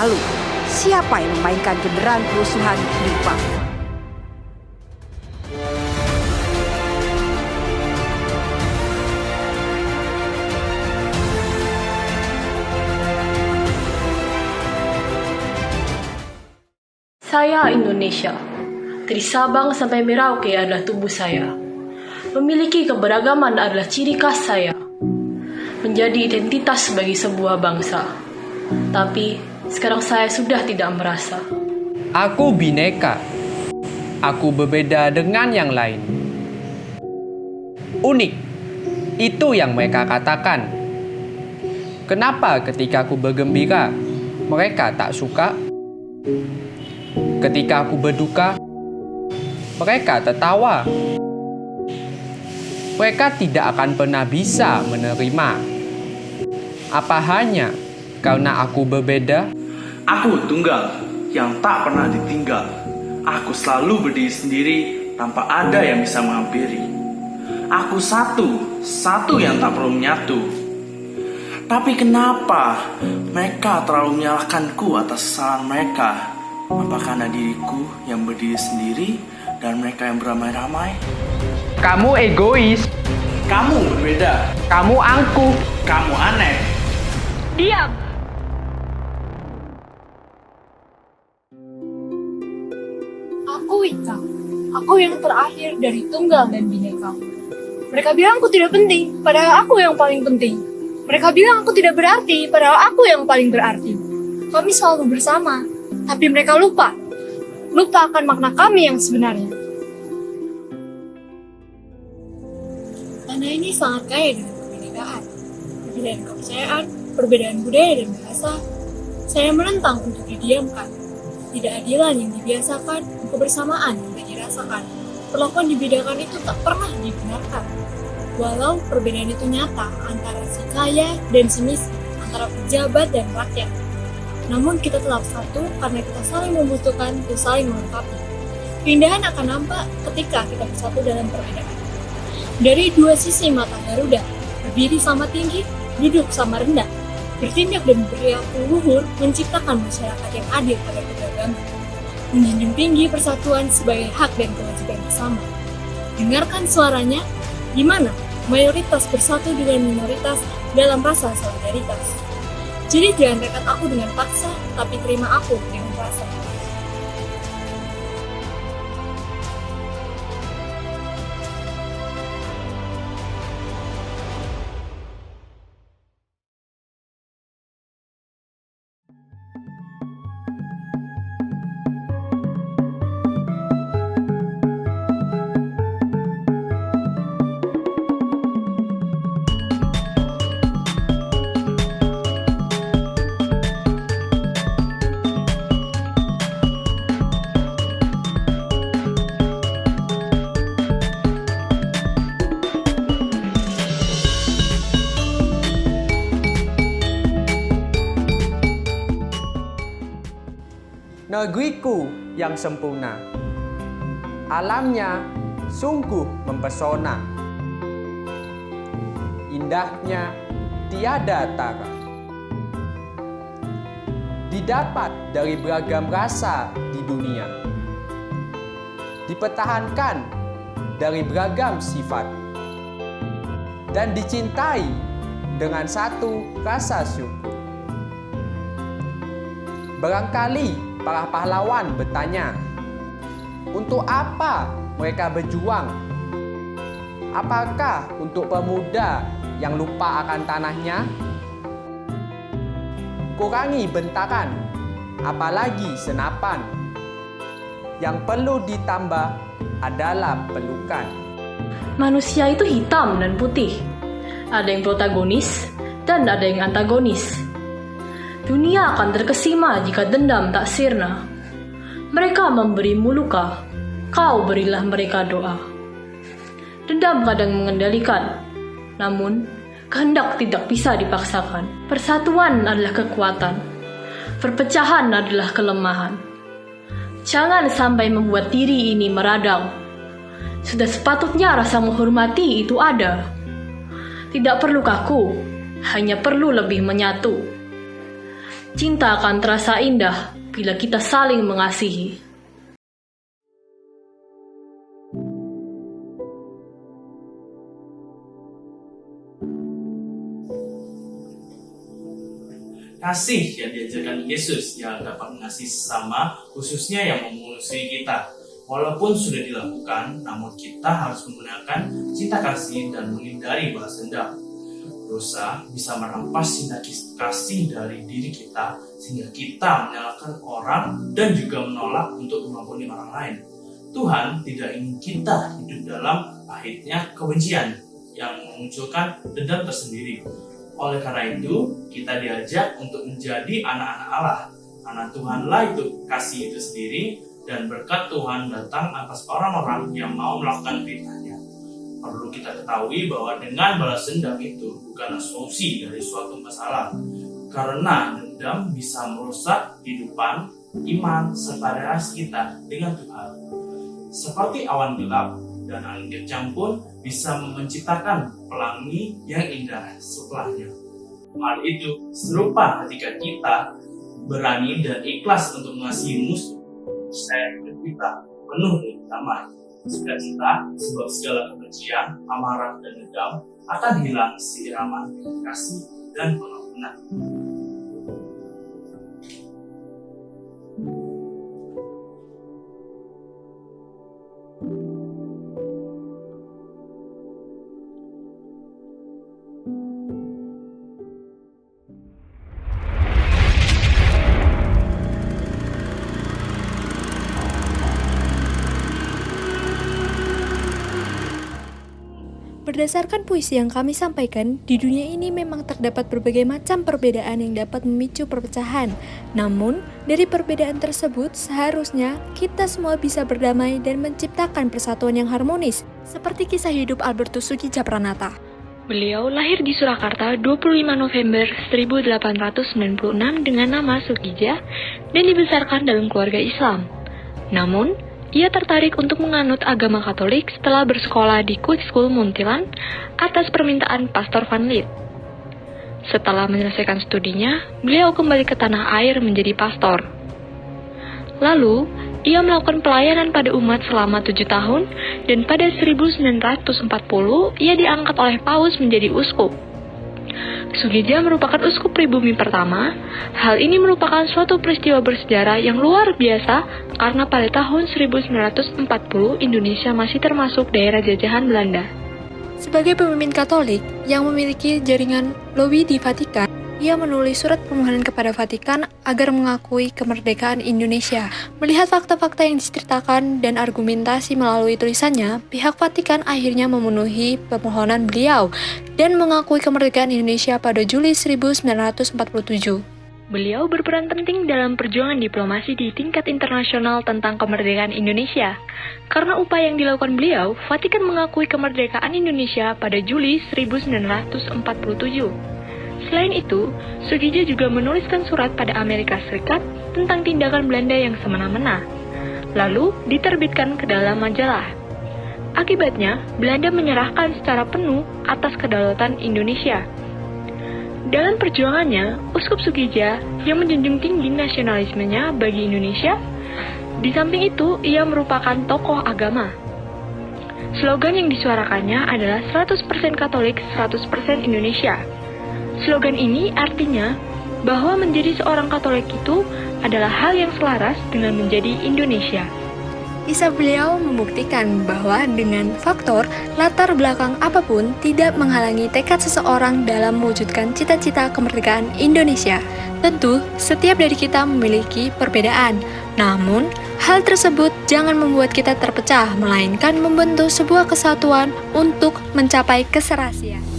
lalu, siapa yang memainkan genderang kerusuhan di Papua? Saya Indonesia. Dari Sabang sampai Merauke adalah tubuh saya. Memiliki keberagaman adalah ciri khas saya. Menjadi identitas bagi sebuah bangsa. Tapi sekarang saya sudah tidak merasa. Aku bineka. Aku berbeda dengan yang lain. Unik. Itu yang mereka katakan. Kenapa ketika aku bergembira, mereka tak suka? Ketika aku berduka, mereka tertawa. Mereka tidak akan pernah bisa menerima. Apa hanya karena aku berbeda? Aku tunggal yang tak pernah ditinggal. Aku selalu berdiri sendiri tanpa ada yang bisa menghampiri. Aku satu yang tak perlu menyatu. Tapi kenapa mereka terlalu menyalahkanku atas kesalahan mereka? Apa karena diriku yang berdiri sendiri dan mereka yang beramai-ramai? Kamu egois. Kamu berbeda. Kamu angkuh. Kamu aneh. Diam! Aku Wika. Aku yang terakhir dari Tunggal dan Bineka. Mereka bilang aku tidak penting, padahal aku yang paling penting. Mereka bilang aku tidak berarti, padahal aku yang paling berarti. Kami selalu bersama. Tapi mereka lupa akan makna kami yang sebenarnya. Tanah ini sangat kaya dengan kebinekaan, perbedaan kepercayaan, perbedaan budaya dan bahasa. Saya menentang untuk didiamkan. Tidak adilan yang dibiasakan, kebersamaan yang tak dirasakan. Perlakuan dibedakan itu tak pernah dibenarkan. Walau perbedaan itu nyata antara si kaya dan si miskin, antara pejabat dan rakyat. Namun kita tetap satu karena kita saling membutuhkan dan saling melengkapi. Keindahan akan nampak ketika kita bersatu dalam perbedaan. Dari dua sisi mata Garuda, berdiri sama tinggi, duduk sama rendah, bertindak dan berperilaku luhur menciptakan masyarakat yang adil pada keberagaman. Menjunjung tinggi persatuan sebagai hak dan kewajiban bersama. Dengarkan suaranya, di mana mayoritas bersatu dengan minoritas dalam rasa solidaritas. Jadi jangan dekat aku dengan paksa, tapi terima aku dengan rasa. Negeriku yang sempurna. Alamnya sungguh mempesona. Indahnya tiada tara. Didapat dari beragam rasa di dunia. Dipertahankan dari beragam sifat. Dan dicintai dengan satu rasa syukur. Barangkali para pahlawan bertanya, untuk apa mereka berjuang? Apakah untuk pemuda yang lupa akan tanahnya? Kurangi bentakan, apalagi senapan. Yang perlu ditambah adalah pelukan. Manusia itu hitam dan putih. Ada yang protagonis dan ada yang antagonis. Dunia akan terkesima jika dendam tak sirna. Mereka memberimu luka, kau berilah mereka doa. Dendam kadang mengendalikan, namun kehendak tidak bisa dipaksakan. Persatuan adalah kekuatan, perpecahan adalah kelemahan. Jangan sampai membuat diri ini meradang. Sudah sepatutnya rasa menghormati itu ada. Tidak perlu kaku, hanya perlu lebih menyatu. Cinta akan terasa indah bila kita saling mengasihi. Kasih yang diajarkan Yesus yang dapat mengasihi sesama, khususnya yang memusuhi kita. Walaupun sudah dilakukan, namun kita harus menggunakan cinta kasih dan menghindari balas dendam. Dosa bisa merampas cinta kasih dari diri kita, sehingga kita menyalahkan orang dan juga menolak untuk mengampuni orang lain. Tuhan tidak ingin kita hidup dalam pahitnya kebencian yang memunculkan dendam tersendiri. Oleh karena itu, kita diajak untuk menjadi anak-anak Allah. Anak Tuhanlah itu kasih itu sendiri, dan berkat Tuhan datang atas orang-orang yang mau melakukan perintahnya. Perlu kita ketahui bahwa dengan balas dendam itu bukanlah solusi dari suatu masalah, karena dendam bisa merusak kehidupan, iman, serta relasi kita dengan Tuhan. Seperti awan gelap dan angin kencang pun bisa menciptakan pelangi yang indah setelahnya. Hal itu serupa ketika kita berani dan ikhlas untuk mengasihi musuh. Saya kita penuh dengan damai, sukacita, sebab segala kebencian, amarah, dan dendam akan hilang seirama dengan kasih dan pengampunan. Berdasarkan puisi yang kami sampaikan, di dunia ini memang terdapat berbagai macam perbedaan yang dapat memicu perpecahan. Namun, dari perbedaan tersebut, seharusnya kita semua bisa berdamai dan menciptakan persatuan yang harmonis, seperti kisah hidup Albertus Sugija Pranata. Beliau lahir di Surakarta 25 November 1896 dengan nama Sugija dan dibesarkan dalam keluarga Islam. Namun, ia tertarik untuk menganut agama Katolik setelah bersekolah di Quick School Muntilan atas permintaan Pastor Van Lith. Setelah menyelesaikan studinya, beliau kembali ke tanah air menjadi pastor. Lalu, ia melakukan pelayanan pada umat selama 7 tahun dan pada 1940 ia diangkat oleh Paus menjadi uskup. Sugija merupakan uskup pribumi pertama. Hal ini merupakan suatu peristiwa bersejarah yang luar biasa karena pada tahun 1940 Indonesia masih termasuk daerah jajahan Belanda. Sebagai pemimpin Katolik yang memiliki jaringan lobby di Vatikan, ia menulis surat permohonan kepada Vatikan agar mengakui kemerdekaan Indonesia. Melihat fakta-fakta yang diceritakan dan argumentasi melalui tulisannya, pihak Vatikan akhirnya memenuhi permohonan beliau dan mengakui kemerdekaan Indonesia pada Juli 1947. Beliau berperan penting dalam perjuangan diplomasi di tingkat internasional tentang kemerdekaan Indonesia. Karena upaya yang dilakukan beliau, Vatikan mengakui kemerdekaan Indonesia pada Juli 1947. Selain itu, Sugija juga menuliskan surat pada Amerika Serikat tentang tindakan Belanda yang semena-mena, lalu diterbitkan ke dalam majalah. Akibatnya, Belanda menyerahkan secara penuh atas kedaulatan Indonesia. Dalam perjuangannya, Uskup Sugija yang menjunjung tinggi nasionalismenya bagi Indonesia, di samping itu ia merupakan tokoh agama. Slogan yang disuarakannya adalah 100% Katolik, 100% Indonesia. Slogan ini artinya bahwa menjadi seorang Katolik itu adalah hal yang selaras dengan menjadi Indonesia. Kisah beliau membuktikan bahwa dengan faktor latar belakang apapun tidak menghalangi tekad seseorang dalam mewujudkan cita-cita kemerdekaan Indonesia. Tentu, setiap dari kita memiliki perbedaan. Namun, hal tersebut jangan membuat kita terpecah, melainkan membentuk sebuah kesatuan untuk mencapai keserasian.